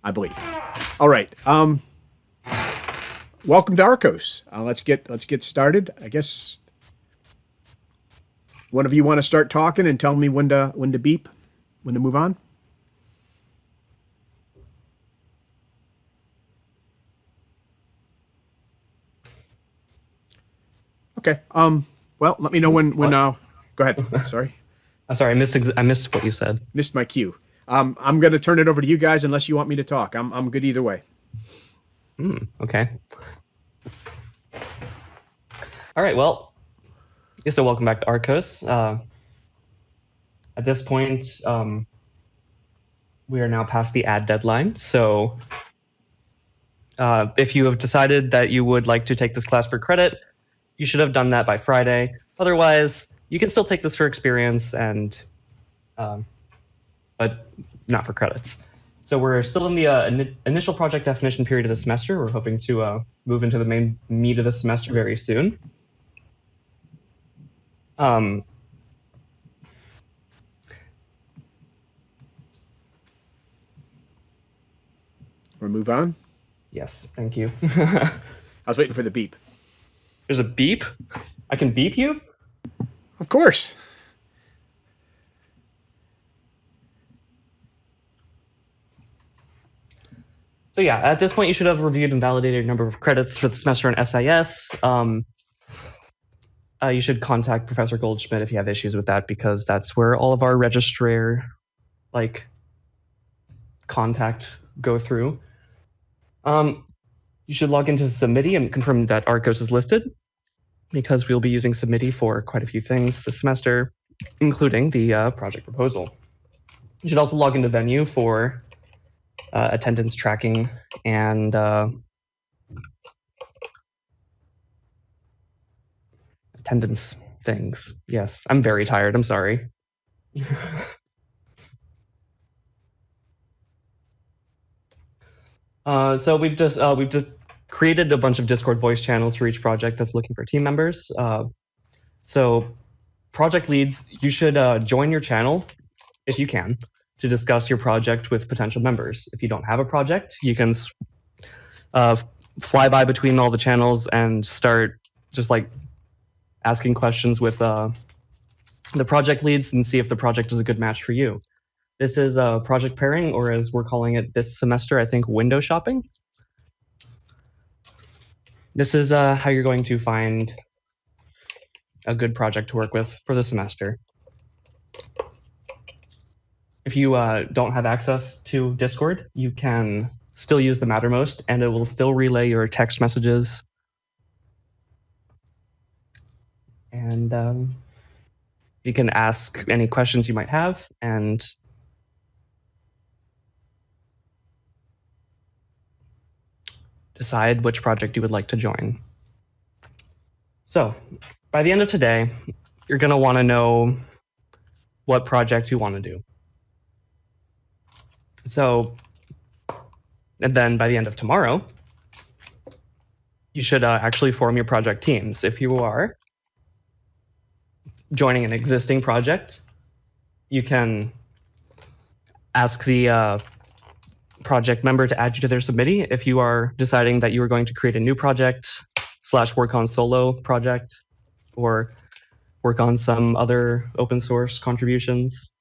I believe. All right. Welcome to RCOS. Let's get started. I guess one of you want to start talking and tell me when to beep, when to move on. Okay. Well, let me know when. Go ahead. Sorry. I'm sorry. I missed what you said. Missed my cue. I'm going to turn it over to you guys unless you want me to talk. I'm good either way. Okay. All right. Well, so welcome back to RCOS. At this point, we are now past the ad deadline. So if you have decided that you would like to take this class for credit, you should have done that by Friday. Otherwise, you can still take this for experience and but not for credits. So we're still in the initial project definition period of the semester. We're hoping to move into the main meat of the semester very soon. We'll move on. Yes, thank you. I was waiting for the beep. There's a beep? I can beep you? Of course. So yeah, at this point, you should have reviewed and validated a number of credits for the semester in SIS. You should contact Professor Goldschmidt if you have issues with that, because that's where all of our registrar contact go through. You should log into Submittee and confirm that RCOS is listed, because we'll be using Submittee for quite a few things this semester, including the project proposal. You should also log into Venue for attendance tracking and attendance things. Yes, I'm very tired. I'm sorry. So we've just created a bunch of Discord voice channels for each project that's looking for team members. So project leads, you should join your channel if you can to discuss your project with potential members. If you don't have a project, you can fly by between all the channels and start just asking questions with the project leads and see if the project is a good match for you. This is project pairing, or as we're calling it this semester, I think, window shopping. This is how you're going to find a good project to work with for the semester. If you don't have access to Discord, you can still use the Mattermost, and it will still relay your text messages. And you can ask any questions you might have, and decide which project you would like to join. So by the end of today, you're going to want to know what project you want to do. So, and then by the end of tomorrow, you should actually form your project teams. If you are joining an existing project, you can ask the project member to add you to their submittee. If you are deciding that you are going to create a new project / work on solo project or work on some other open source contributions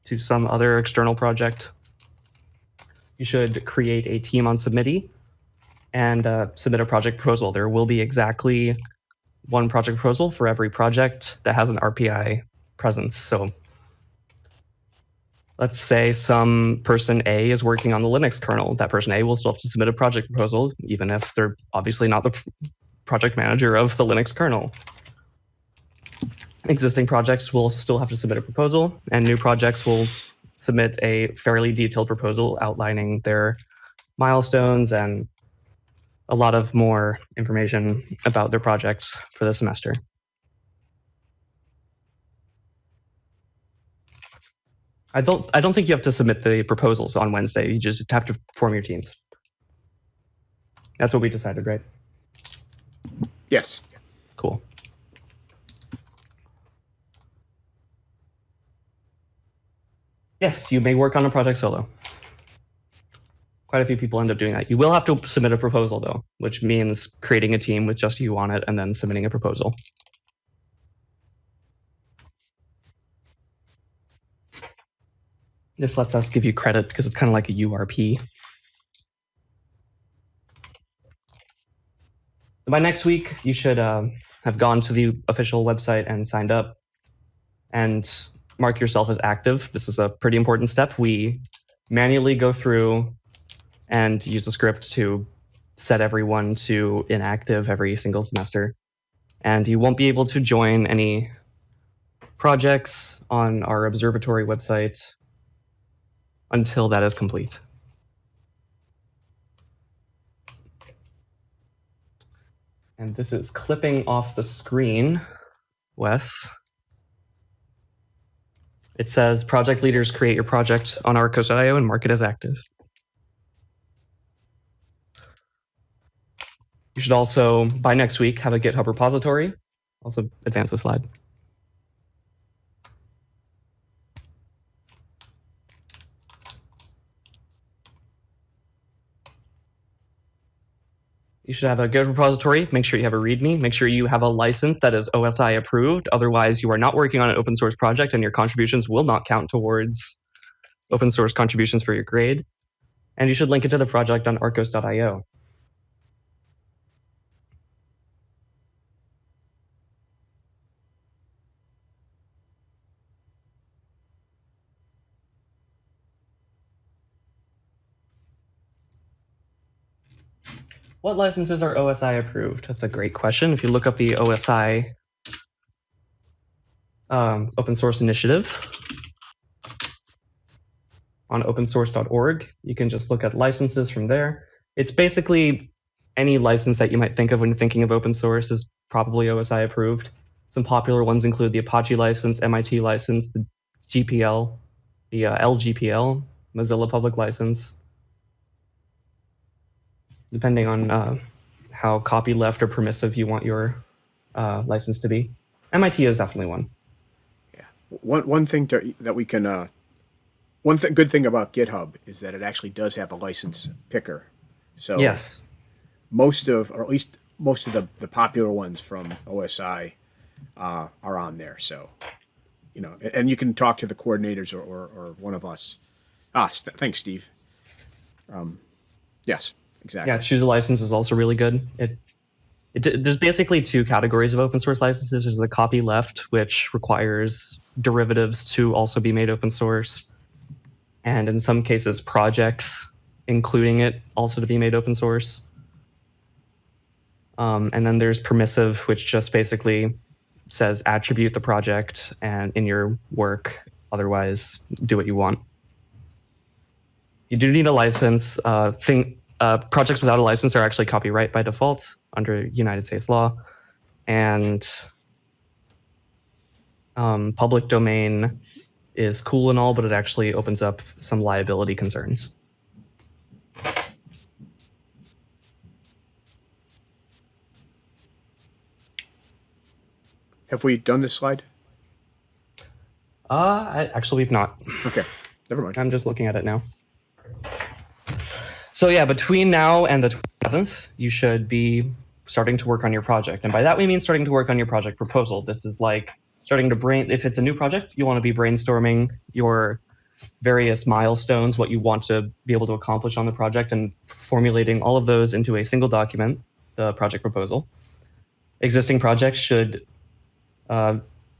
to some other external project, you should create a team on Submittee and submit a project proposal. There will be exactly one project proposal for every project that has an RPI presence. So let's say some person A is working on the Linux kernel. That person A will still have to submit a project proposal, even if they're obviously not the project manager of the Linux kernel. Existing projects will still have to submit a proposal, and new projects will submit a fairly detailed proposal outlining their milestones and a lot of more information about their projects for the semester. I don't think you have to submit the proposals on Wednesday. You just have to form your teams. That's what we decided, right? Yes. Cool. Yes, you may work on a project solo. quite a few people end up doing that. You will have to submit a proposal, though, which means creating a team with just you on it and then submitting a proposal. This lets us give you credit because it's kind of like a URP. By next week, you should have gone to the official website and signed up and mark yourself as active. This is a pretty important step. We manually go through and use a script to set everyone to inactive every single semester. And you won't be able to join any projects on our observatory website until that is complete. And this is clipping off the screen, Wes. It says project leaders create your project on RCOS.io and mark it as active. You should also, by next week, have a GitHub repository. Also advance the slide. You should have a good repository. Make sure you have a README. Make sure you have a license that is OSI approved. Otherwise, you are not working on an open source project and your contributions will not count towards open source contributions for your grade. And you should link it to the project on RCOS.io. What licenses are OSI approved? That's a great question. If you look up the OSI open source initiative on opensource.org, you can just look at licenses from there. It's basically any license that you might think of when thinking of open source is probably OSI approved. Some popular ones include the Apache license, MIT license, the GPL, the LGPL, Mozilla Public License. Depending on how copyleft or permissive you want your license to be. MIT is definitely one. Yeah. One thing that we can good thing about GitHub is that it actually does have a license picker. So yes, most of the popular ones from OSI are on there. So, you know, and you can talk to the coordinators or one of us. Thanks, Steve. Yes. Exactly. Yeah, choose a license is also really good. There's basically two categories of open source licenses. There's the copyleft, which requires derivatives to also be made open source. And in some cases, projects, including it, also to be made open source. And then there's permissive, which just basically says attribute the project and in your work, otherwise do what you want. You do need a license. Projects without a license are actually copyright by default under United States law. And public domain is cool and all, but it actually opens up some liability concerns. Have we done this slide? Actually, we've not. Okay, never mind. I'm just looking at it now. So yeah, between now and the 27th, you should be starting to work on your project. And by that, we mean starting to work on your project proposal. This is like starting to if it's a new project, you want to be brainstorming your various milestones, what you want to be able to accomplish on the project, and formulating all of those into a single document, the project proposal. Existing projects should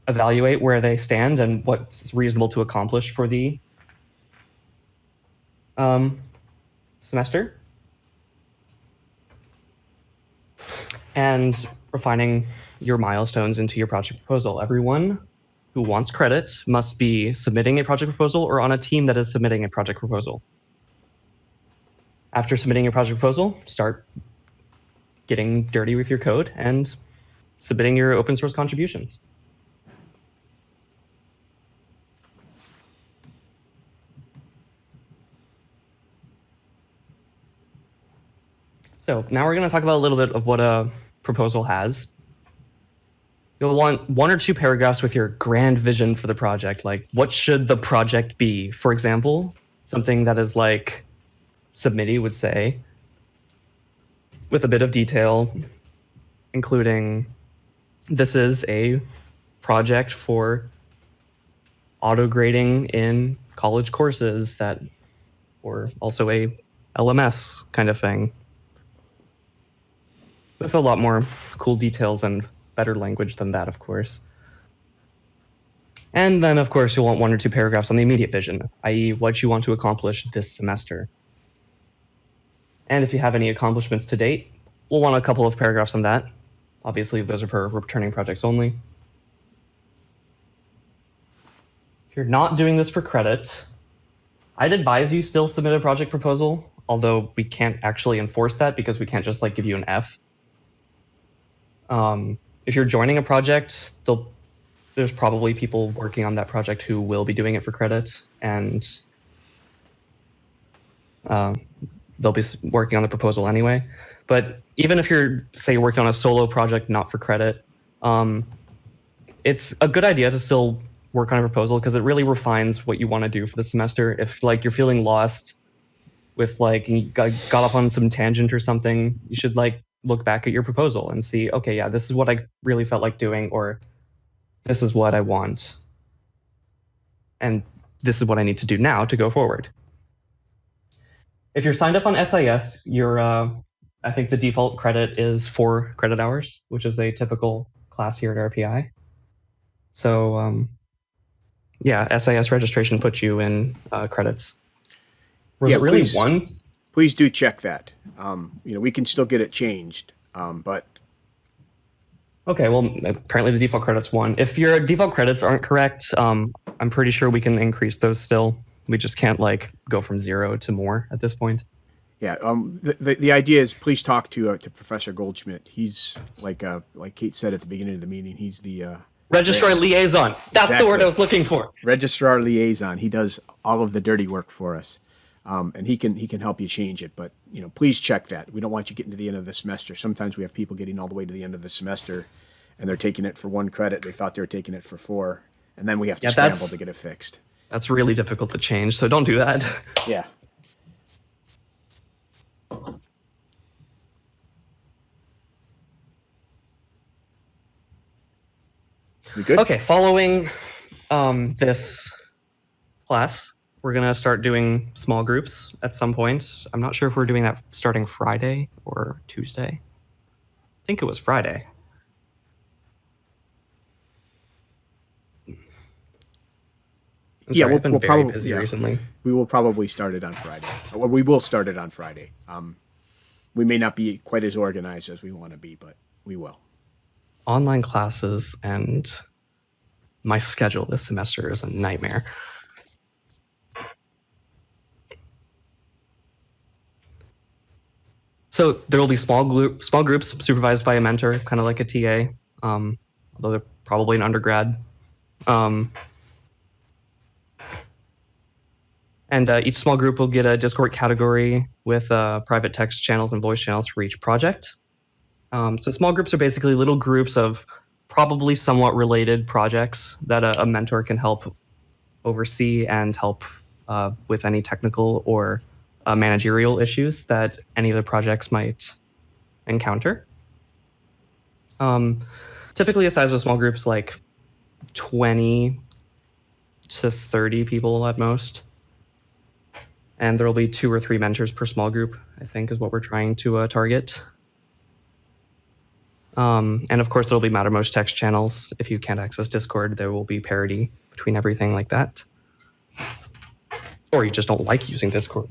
evaluate where they stand and what's reasonable to accomplish for the semester, and refining your milestones into your project proposal. Everyone who wants credit must be submitting a project proposal or on a team that is submitting a project proposal. After submitting your project proposal, start getting dirty with your code and submitting your open source contributions. So now we're going to talk about a little bit of what a proposal has. You'll want 1 or 2 paragraphs with your grand vision for the project, like what should the project be? For example, something that is like submittee would say, with a bit of detail, including this is a project for auto grading in college courses that, or also a LMS kind of thing, with a lot more cool details and better language than that, of course. And then, of course, you'll want 1 or 2 paragraphs on the immediate vision, i.e. what you want to accomplish this semester. And if you have any accomplishments to date, we'll want a couple of paragraphs on that. Obviously, those are for returning projects only. If you're not doing this for credit, I'd advise you still submit a project proposal, although we can't actually enforce that because we can't just like give you an F. If you're joining a project, there's probably people working on that project who will be doing it for credit, and they'll be working on the proposal anyway. But even if you're, say, working on a solo project not for credit, it's a good idea to still work on a proposal because it really refines what you want to do for the semester. If like you're feeling lost with like you got off on some tangent or something, you should like look back at your proposal and see, okay, yeah, this is what I really felt like doing, or this is what I want, and this is what I need to do now to go forward. If you're signed up on SIS, you're I think the default credit is 4 credit hours, which is a typical class here at RPI. So yeah, SIS registration puts you in credits. Was Yeah, it really please. 1? Please do check that. We can still get it changed, but Okay, well, apparently the default credit's 1. If your default credits aren't correct, I'm pretty sure we can increase those still. We just can't like go from 0 to more at this point. yeah, the idea is please talk to Professor Goldschmidt. He's like Kate said at the beginning of the meeting. He's the Registrar liaison. That's the word Exactly. I was looking for. registrar liaison. He does all of the dirty work for us, and he can help you change it. But please check that. We don't want you getting to the end of the semester. Sometimes we have people getting all the way to the end of the semester, and they're taking it for 1 credit. They thought they were taking it for 4, and then we have to scramble to get it fixed. That's really difficult to change, so don't do that. Yeah. We good? Okay, following this class, we're going to start doing small groups at some point. I'm not sure if we're doing that starting Friday or Tuesday. I think it was Friday. I'm sorry, I've been very busy recently. We will probably start it on Friday. Or we will start it on Friday. We may not be quite as organized as we want to be, but we will. Online classes and my schedule this semester is a nightmare. So there will be small groups supervised by a mentor, kind of like a TA, although they're probably an undergrad. And each small group will get a Discord category with private text channels and voice channels for each project. So small groups are basically little groups of probably somewhat related projects that a mentor can help oversee and help with any technical or managerial issues that any of the projects might encounter. Typically, the size of small groups like 20 to 30 people at most. And there will be 2 or 3 mentors per small group, I think, is what we're trying to target. And of course, there will be Mattermost text channels. If you can't access Discord, there will be parity between everything like that. Or you just don't like using Discord.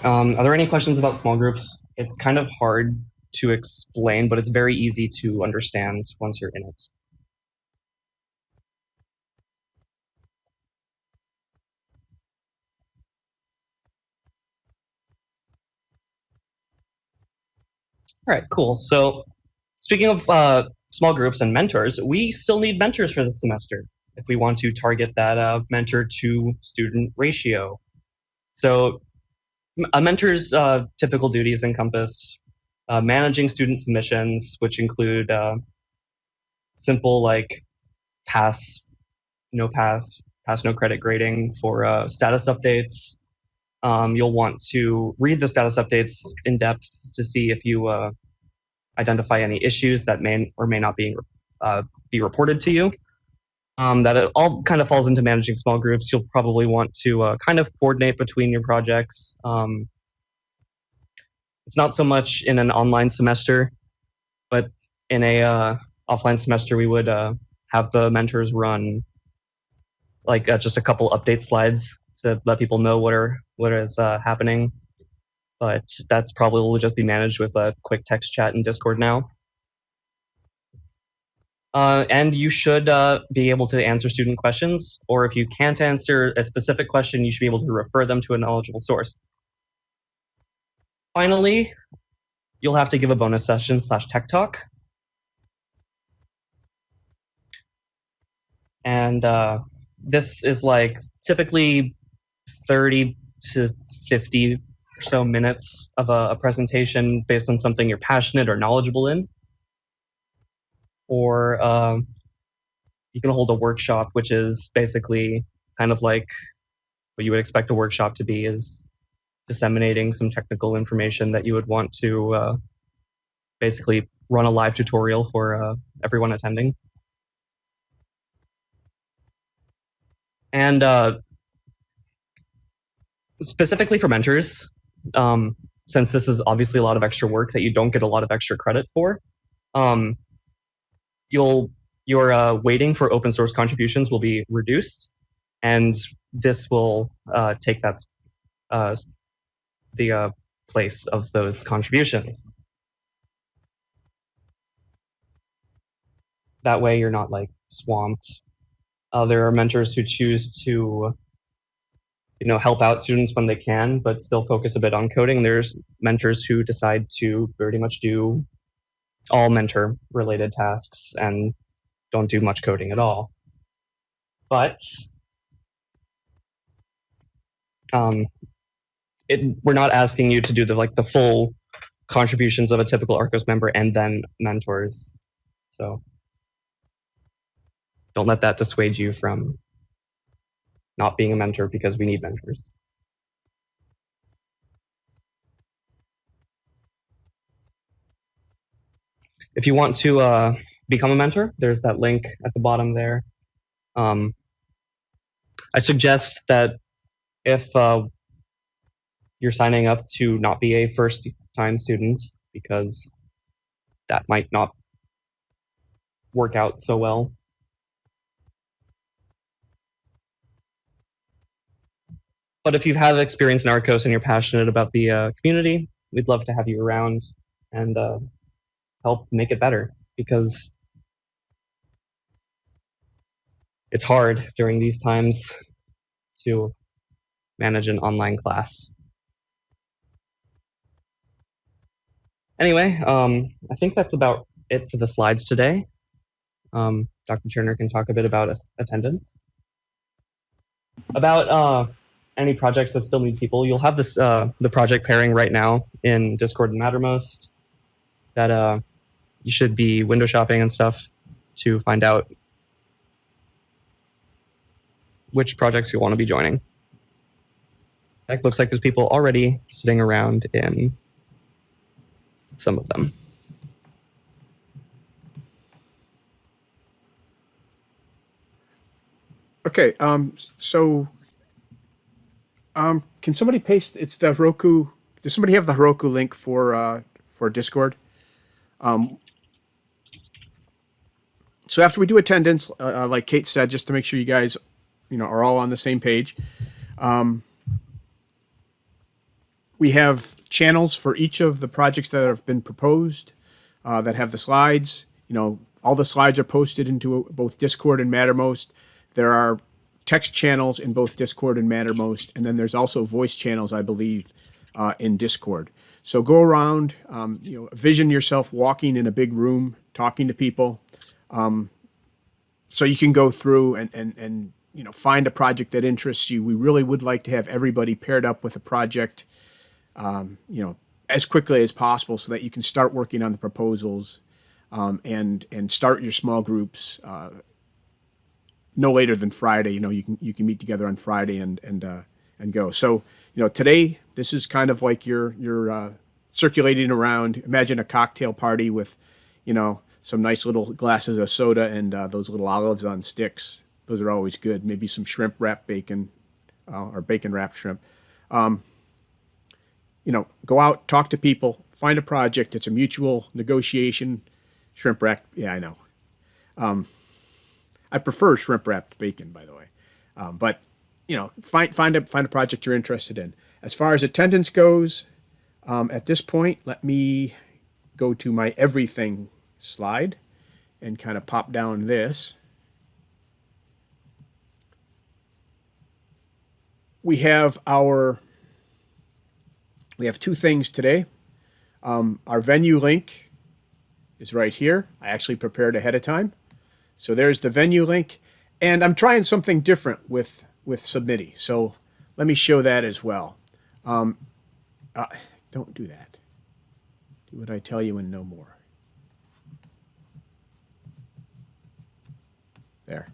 Are there any questions about small groups? It's kind of hard to explain, but it's very easy to understand once you're in it. All right, cool. So speaking of small groups and mentors, we still need mentors for this semester if we want to target that mentor to student ratio. So a mentor's typical duties encompass managing student submissions, which include simple like pass, no pass, pass no credit grading for status updates. You'll want to read the status updates in depth to see if you identify any issues that may or may not be reported to you. That it all kind of falls into managing small groups. You'll probably want to kind of coordinate between your projects. It's not so much in an online semester, but in a offline semester, we would have the mentors run like just a couple update slides to let people know what is happening. But that's probably will just be managed with a quick text chat in Discord now. And you should be able to answer student questions, or if you can't answer a specific question, you should be able to refer them to a knowledgeable source. Finally, you'll have to give a bonus session / tech talk. And this is like typically 30 to 50 or so minutes of a presentation based on something you're passionate or knowledgeable in. Or you can hold a workshop, which is basically kind of like what you would expect a workshop to be, is disseminating some technical information that you would want to basically run a live tutorial for everyone attending. And specifically for mentors, since this is obviously a lot of extra work that you don't get a lot of extra credit for, your waiting for open source contributions will be reduced, and this will take that the place of those contributions. That way, you're not like swamped. There are mentors who choose to, help out students when they can, but still focus a bit on coding. There's mentors who decide to pretty much do all mentor-related tasks and don't do much coding at all. But we're not asking you to do the full contributions of a typical RCOS member and then mentors. So don't let that dissuade you from not being a mentor, because we need mentors. If you want to become a mentor, there's that link at the bottom there. I suggest that if you're signing up to not be a first-time student, because that might not work out so well. But if you have experience in RCOS and you're passionate about the community, we'd love to have you around and help make it better, because it's hard during these times to manage an online class. Anyway, I think that's about it for the slides today. Dr. Turner can talk a bit about attendance. About any projects that still need people, you'll have this the project pairing right now in Discord and Mattermost that you should be window shopping and stuff to find out which projects you want to be joining. It looks like there's people already sitting around in some of them. Okay, can somebody paste? It's the Heroku. Does somebody have the Heroku link for Discord? So after we do attendance, like Kate said, just to make sure you guys, are all on the same page. We have channels for each of the projects that have been proposed that have the slides. All the slides are posted into both Discord and Mattermost. There are text channels in both Discord and Mattermost, and then there's also voice channels, I believe, in Discord. So go around, vision yourself walking in a big room, talking to people. So you can go through and find a project that interests you. We really would like to have everybody paired up with a project, as quickly as possible, so that you can start working on the proposals and start your small groups no later than Friday. You can meet together on Friday and go. So today this is kind of like your circulating around. Imagine a cocktail party with some nice little glasses of soda and those little olives on sticks. Those are always good. Maybe some shrimp wrapped bacon or bacon wrapped shrimp. Go out, talk to people, find a project. It's a mutual negotiation. Shrimp wrapped, yeah, I know. I prefer shrimp wrapped bacon, by the way. But find a project you're interested in. As far as attendance goes, at this point, let me go to my everything slide and kind of pop down this. We have two things today. Our venue link is right here. I actually prepared ahead of time. So there's the venue link. And I'm trying something different with Submiti. So let me show that as well. Don't do that. Do what I tell you and no more. There.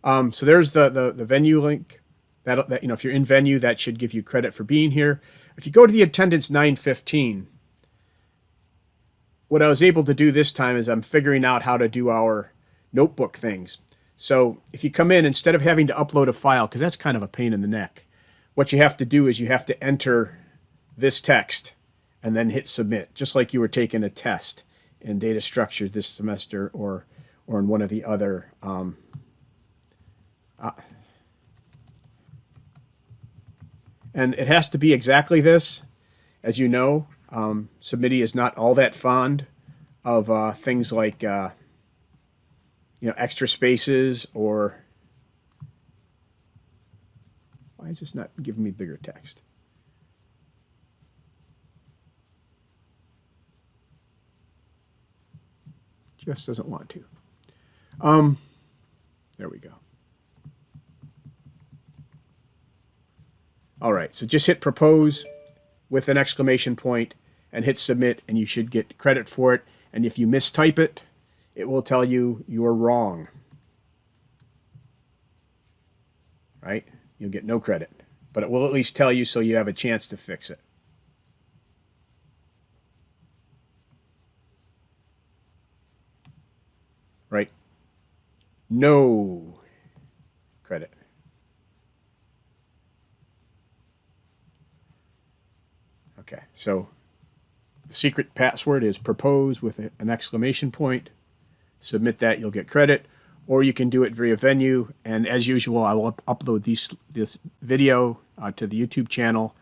So there's the venue link. That if you're in venue, that should give you credit for being here. If you go to the attendance 915, what I was able to do this time is I'm figuring out how to do our notebook things. So if you come in, instead of having to upload a file, because that's kind of a pain in the neck, what you have to do is you have to enter this text and then hit submit, just like you were taking a test in data structures this semester or in one of the other and it has to be exactly this. As you know, Submiti is not all that fond of things like extra spaces or why is this not giving me bigger text? Just doesn't want to. There we go. All right, so just hit propose with an exclamation point and hit submit, and you should get credit for it. And if you mistype it, it will tell you you're wrong. Right? You'll get no credit, but it will at least tell you so you have a chance to fix it. Right? No credit. Okay, so the secret password is propose with an exclamation point. Submit that, you'll get credit. Or you can do it via venue. And as usual, I will upload this video to the YouTube channel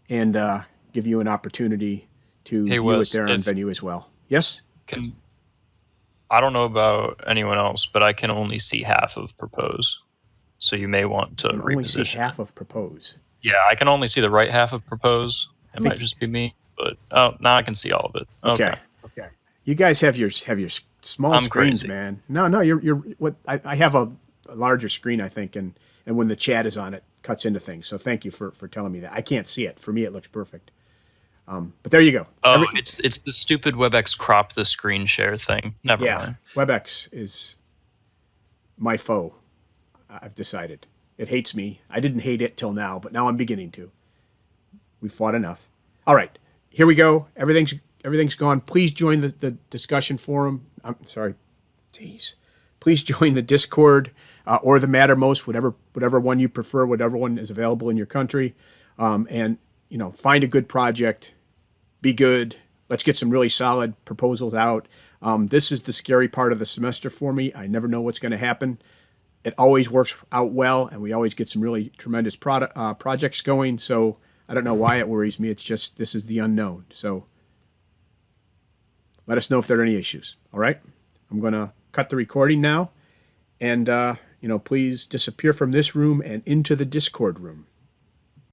and give you an opportunity to view it there on venue as well. Yes? I don't know about anyone else, but I can only see half of propose. So you may want to reposition. Only see half of propose. Yeah, I can only see the right half of propose. It might just be me, but now I can see all of it. Okay. You guys have your small screens, crazy. Man. No, you're what I have a larger screen, I think, and when the chat is on, it cuts into things. So thank you for telling me that. I can't see it. For me, it looks perfect. But there you go. Oh, it's the stupid WebEx crop the screen share thing. Never mind. WebEx is my foe. I've decided. It hates me. I didn't hate it till now, but now I'm beginning to. We fought enough. All right, here we go. Everything's gone. Please join the discussion forum. I'm sorry. Jeez. Please join the Discord or the Mattermost, whatever one you prefer, whatever one is available in your country. And find a good project. Be good. Let's get some really solid proposals out. This is the scary part of the semester for me. I never know what's going to happen. It always works out well, and we always get some really tremendous projects going. So I don't know why it worries me. It's just this is the unknown. So let us know if there are any issues. All right? I'm going to cut the recording now. And, please disappear from this room and into the Discord room.